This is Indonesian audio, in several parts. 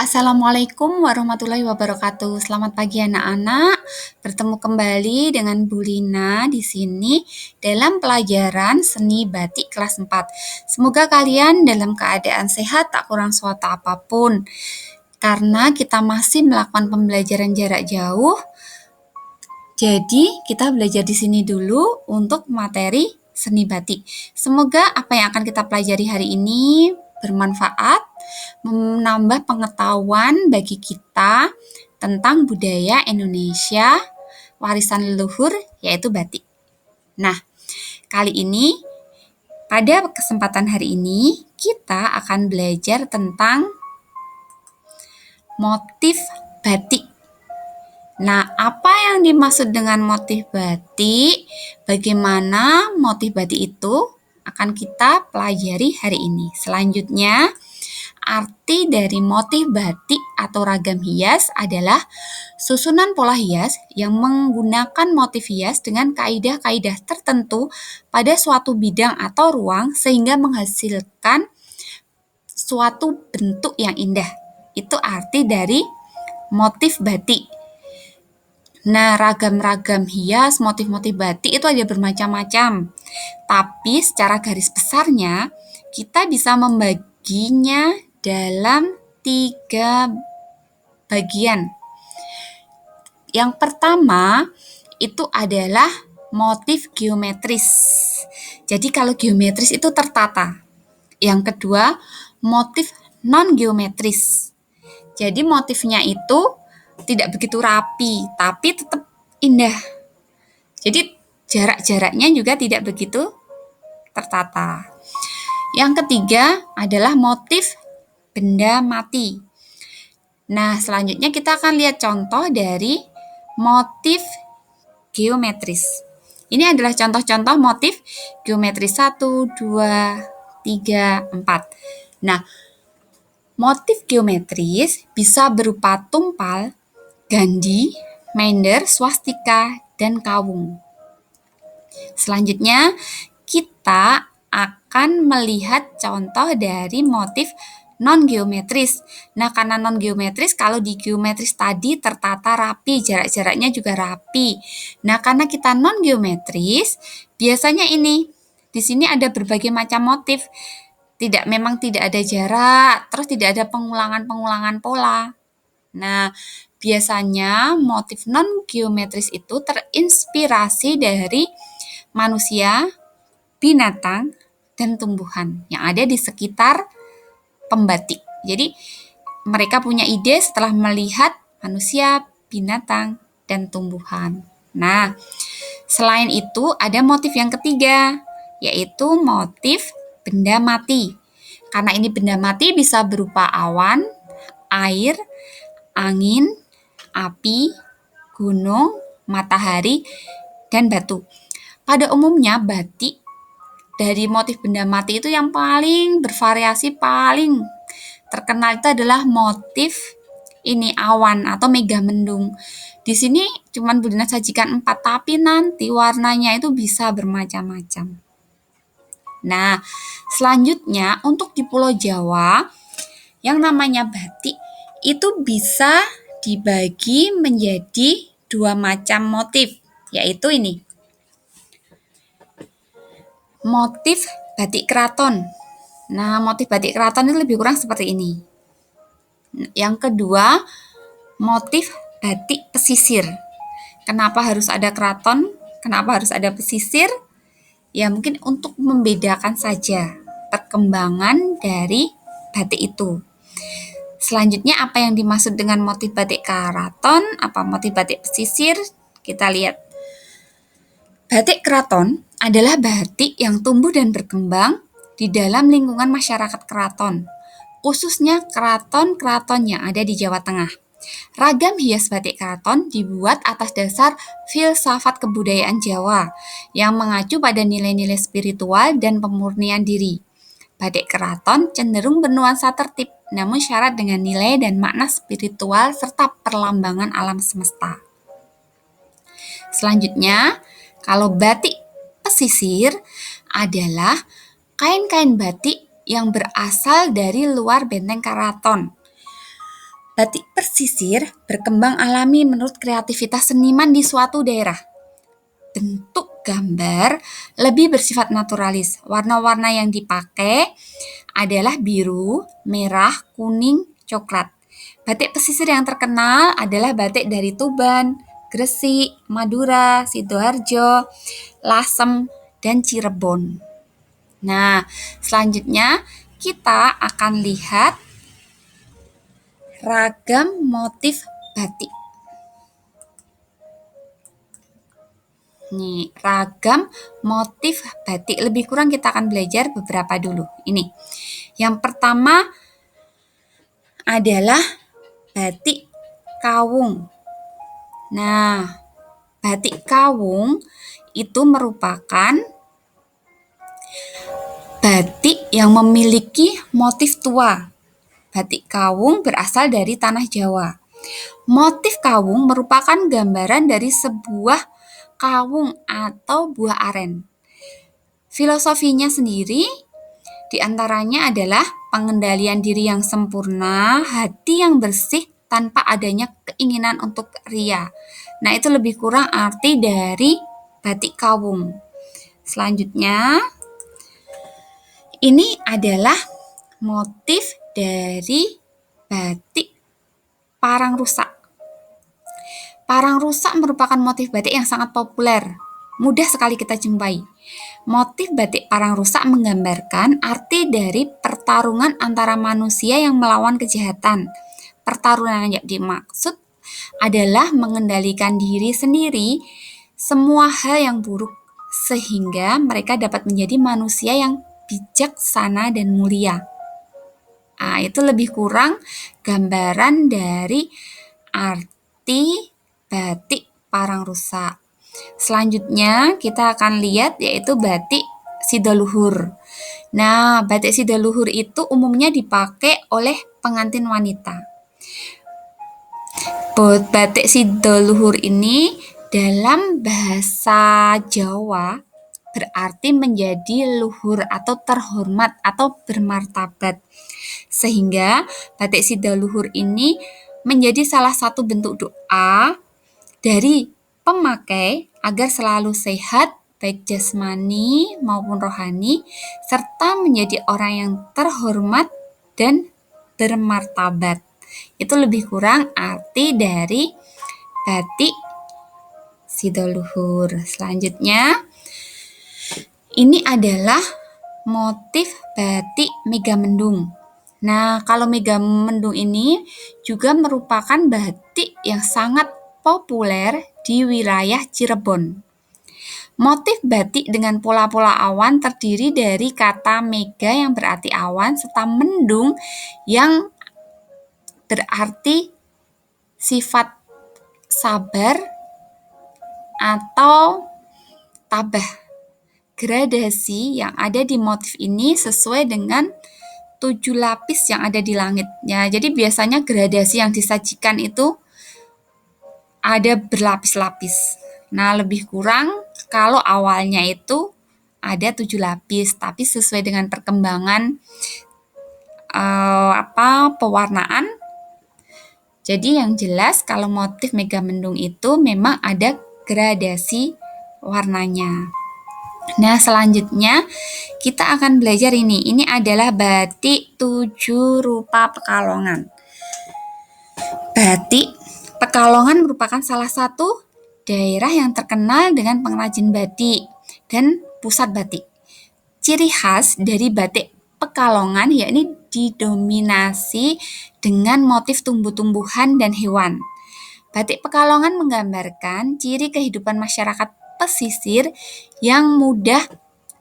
Assalamualaikum warahmatullahi wabarakatuh. Selamat pagi anak-anak. Bertemu kembali dengan Bu Lina di sini dalam pelajaran seni batik kelas 4. Semoga kalian dalam keadaan sehat, tak kurang suatu apapun. Karena kita masih melakukan pembelajaran jarak jauh, jadi kita belajar di sini dulu untuk materi seni batik. Semoga apa yang akan kita pelajari hari ini bermanfaat, menambah pengetahuan bagi kita tentang budaya Indonesia, warisan leluhur, yaitu batik. Nah, kali ini, pada kesempatan hari ini, kita akan belajar tentang motif batik. Nah, apa yang dimaksud dengan motif batik? Bagaimana motif batik itu akan kita pelajari hari ini. Selanjutnya, arti dari motif batik atau ragam hias adalah susunan pola hias yang menggunakan motif hias dengan kaidah-kaidah tertentu pada suatu bidang atau ruang sehingga menghasilkan suatu bentuk yang indah. Itu arti dari motif batik. Nah, ragam-ragam hias, motif-motif batik itu ada bermacam-macam. Tapi secara garis besarnya, kita bisa membaginya dalam 3 bagian. Yang pertama, itu adalah motif geometris. Jadi kalau geometris itu tertata. Yang kedua, motif non-geometris. Jadi motifnya itu tidak begitu rapi, tapi tetap indah. Jadi jarak-jaraknya juga tidak begitu tertata. Yang ketiga adalah motif benda mati. Nah, selanjutnya kita akan lihat contoh dari motif geometris. Ini adalah contoh-contoh motif geometris 1, 2, 3, 4. Nah, motif geometris bisa berupa tumpal, gandhi, mender, swastika, dan kawung. Selanjutnya, kita akan melihat contoh dari motif non-geometris. Nah, karena non-geometris, kalau di geometris tadi tertata rapi, jarak-jaraknya juga rapi. Nah, karena kita non-geometris, biasanya di sini ada berbagai macam motif. Memang tidak ada jarak, terus tidak ada pengulangan-pengulangan pola. Nah, biasanya motif non-geometris itu terinspirasi dari manusia, binatang, dan tumbuhan yang ada di sekitar pembatik. Jadi, mereka punya ide setelah melihat manusia, binatang, dan tumbuhan. Nah, selain itu ada motif yang ketiga, yaitu motif benda mati. Karena ini benda mati bisa berupa awan, air, angin, api, gunung, matahari, dan batu. Pada umumnya batik dari motif benda mati itu yang paling bervariasi, paling terkenal itu adalah motif awan atau megamendung. Di sini cuma Bu Lina sajikan 4, tapi nanti warnanya itu bisa bermacam-macam. Nah, selanjutnya untuk di Pulau Jawa, yang namanya batik itu bisa dibagi menjadi 2 macam motif, yaitu motif batik keraton. Nah, motif batik keraton itu lebih kurang seperti ini. Yang kedua, motif batik pesisir. Kenapa harus ada keraton? Kenapa harus ada pesisir? Ya, mungkin untuk membedakan saja perkembangan dari batik itu. Selanjutnya, apa yang dimaksud dengan motif batik keraton? Apa motif batik pesisir? Kita lihat. Batik keraton adalah batik yang tumbuh dan berkembang di dalam lingkungan masyarakat keraton, khususnya keraton-keraton yang ada di Jawa Tengah. Ragam hias batik keraton dibuat atas dasar filsafat kebudayaan Jawa yang mengacu pada nilai-nilai spiritual dan pemurnian diri. Batik keraton cenderung bernuansa tertib, namun syarat dengan nilai dan makna spiritual serta perlambangan alam semesta. Selanjutnya, kalau batik pesisir adalah kain-kain batik yang berasal dari luar benteng keraton. Batik pesisir berkembang alami menurut kreativitas seniman di suatu daerah. Bentuk gambar lebih bersifat naturalis. Warna-warna yang dipakai adalah biru, merah, kuning, coklat. Batik pesisir yang terkenal adalah batik dari Tuban, Gresik, Madura, Sidoarjo, Lasem, dan Cirebon. Nah, selanjutnya kita akan lihat ragam motif batik. Nih, ragam motif batik. Lebih kurang kita akan belajar beberapa dulu. Ini. Yang pertama adalah batik kawung. Nah, batik kawung itu merupakan batik yang memiliki motif tua. Batik kawung berasal dari tanah Jawa. Motif kawung merupakan gambaran dari sebuah kawung atau buah aren. Filosofinya sendiri diantaranya adalah pengendalian diri yang sempurna, hati yang bersih tanpa adanya keinginan untuk ria. Nah, itu lebih kurang arti dari batik kawung. Selanjutnya, ini adalah motif dari batik parang rusak. Parang rusak merupakan motif batik yang sangat populer. Mudah sekali kita jumpai. Motif batik parang rusak menggambarkan arti dari pertarungan antara manusia yang melawan kejahatan. Pertarungan yang dimaksud adalah mengendalikan diri sendiri semua hal yang buruk sehingga mereka dapat menjadi manusia yang bijaksana dan mulia. Nah, itu lebih kurang gambaran dari arti batik parang rusak. Selanjutnya kita akan lihat yaitu batik sidaluhur. Nah, batik sidaluhur itu umumnya dipakai oleh pengantin wanita. Batik sidaluhur ini dalam bahasa Jawa berarti menjadi luhur atau terhormat atau bermartabat. Sehingga batik sidaluhur ini menjadi salah satu bentuk doa dari pemakai agar selalu sehat baik jasmani maupun rohani serta menjadi orang yang terhormat dan bermartabat. Itu lebih kurang arti dari batik sidaluhur. Selanjutnya, ini adalah motif batik Megamendung. Nah, kalau Megamendung ini juga merupakan batik yang sangat populer di wilayah Cirebon. Motif batik dengan pola-pola awan terdiri dari kata mega yang berarti awan serta mendung yang berarti sifat sabar atau tabah. Gradasi yang ada di motif ini sesuai dengan 7 lapis yang ada di langitnya. Jadi biasanya gradasi yang disajikan itu ada berlapis-lapis. Nah, lebih kurang kalau awalnya itu ada 7 lapis, tapi sesuai dengan perkembangan pewarnaan. Jadi yang jelas kalau motif Megamendung itu memang ada gradasi warnanya. Nah, selanjutnya kita akan belajar ini. Ini adalah batik 7 rupa Pekalongan. Batik Pekalongan merupakan salah satu daerah yang terkenal dengan pengrajin batik dan pusat batik. Ciri khas dari batik Pekalongan yakni didominasi dengan motif tumbuh-tumbuhan dan hewan. Batik Pekalongan menggambarkan ciri kehidupan masyarakat pesisir yang mudah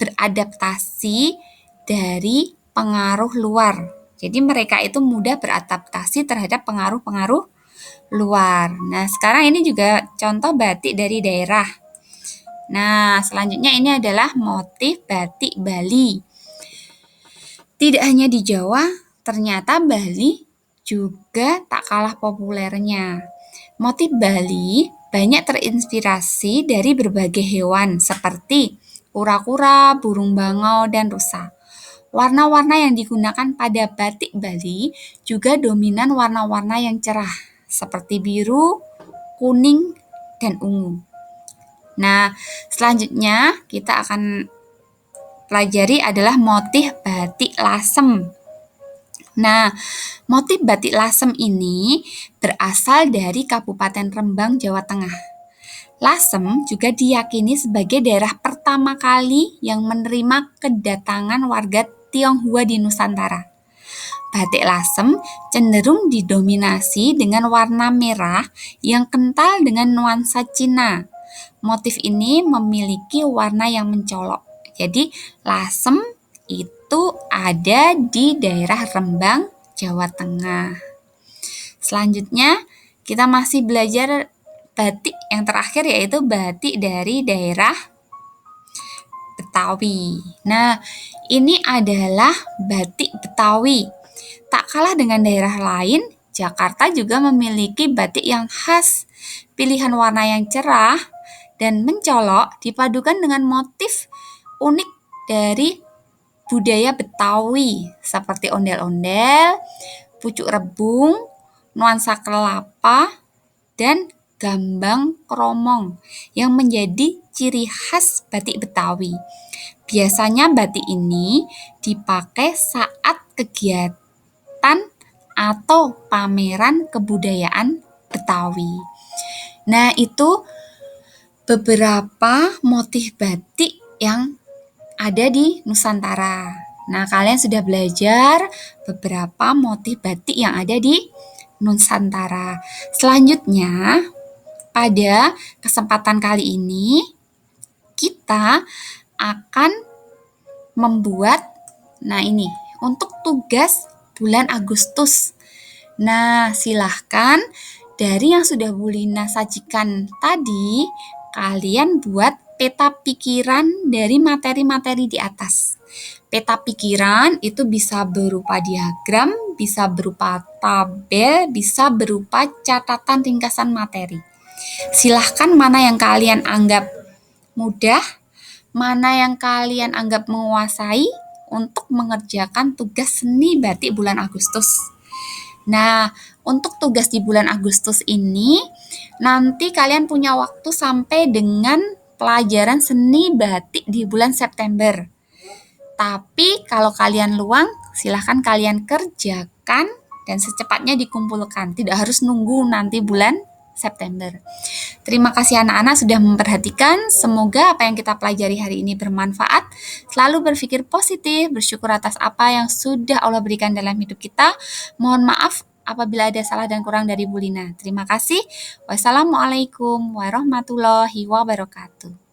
beradaptasi dari pengaruh luar. Jadi mereka itu mudah beradaptasi terhadap pengaruh-pengaruh luar. Nah, sekarang ini juga contoh batik dari daerah. Nah, selanjutnya ini adalah motif batik Bali. Tidak hanya di Jawa, ternyata Bali juga tak kalah populernya. Motif Bali banyak terinspirasi dari berbagai hewan seperti kura-kura, burung bangau, dan rusa. Warna-warna yang digunakan pada batik Bali juga dominan warna-warna yang cerah, seperti biru, kuning, dan ungu. Nah, selanjutnya kita akan pelajari adalah motif batik lasem. Nah, motif batik lasem ini berasal dari Kabupaten Rembang, Jawa Tengah. Lasem juga diyakini sebagai daerah pertama kali yang menerima kedatangan warga Tionghoa di Nusantara. Batik lasem cenderung didominasi dengan warna merah yang kental dengan nuansa Cina. Motif ini memiliki warna yang mencolok. Jadi, lasem itu ada di daerah Rembang, Jawa Tengah. Selanjutnya, kita masih belajar batik yang terakhir, yaitu batik dari daerah Betawi. Nah, ini adalah batik Betawi. Tak kalah dengan daerah lain, Jakarta juga memiliki batik yang khas. Pilihan warna yang cerah dan mencolok dipadukan dengan motif unik dari budaya Betawi seperti ondel-ondel, pucuk rebung, nuansa kelapa, dan gambang kromong yang menjadi ciri khas batik Betawi. Biasanya batik ini dipakai saat kegiatan atau pameran kebudayaan Betawi. Nah, itu beberapa motif batik yang ada di Nusantara. Nah, kalian sudah belajar beberapa motif batik yang ada di Nusantara. Selanjutnya, pada kesempatan kali ini, kita akan membuat, untuk tugas bulan Agustus. Nah, silahkan dari yang sudah Bu Lina sajikan tadi, kalian buat peta pikiran dari materi-materi di atas. Peta pikiran itu bisa berupa diagram, bisa berupa tabel, bisa berupa catatan ringkasan materi. Silahkan mana yang kalian anggap mudah, mana yang kalian anggap menguasai untuk mengerjakan tugas seni batik bulan Agustus. Nah, untuk tugas di bulan Agustus ini, nanti kalian punya waktu sampai dengan pelajaran seni batik di bulan September. Tapi kalau kalian luang, silahkan kalian kerjakan dan secepatnya dikumpulkan. Tidak harus nunggu nanti bulan September. Terima kasih anak-anak sudah memperhatikan. Semoga apa yang kita pelajari hari ini bermanfaat. Selalu berpikir positif, bersyukur atas apa yang sudah Allah berikan dalam hidup kita. Mohon maaf apabila ada salah dan kurang dari Bu Lina. Terima kasih. Wassalamualaikum warahmatullahi wabarakatuh.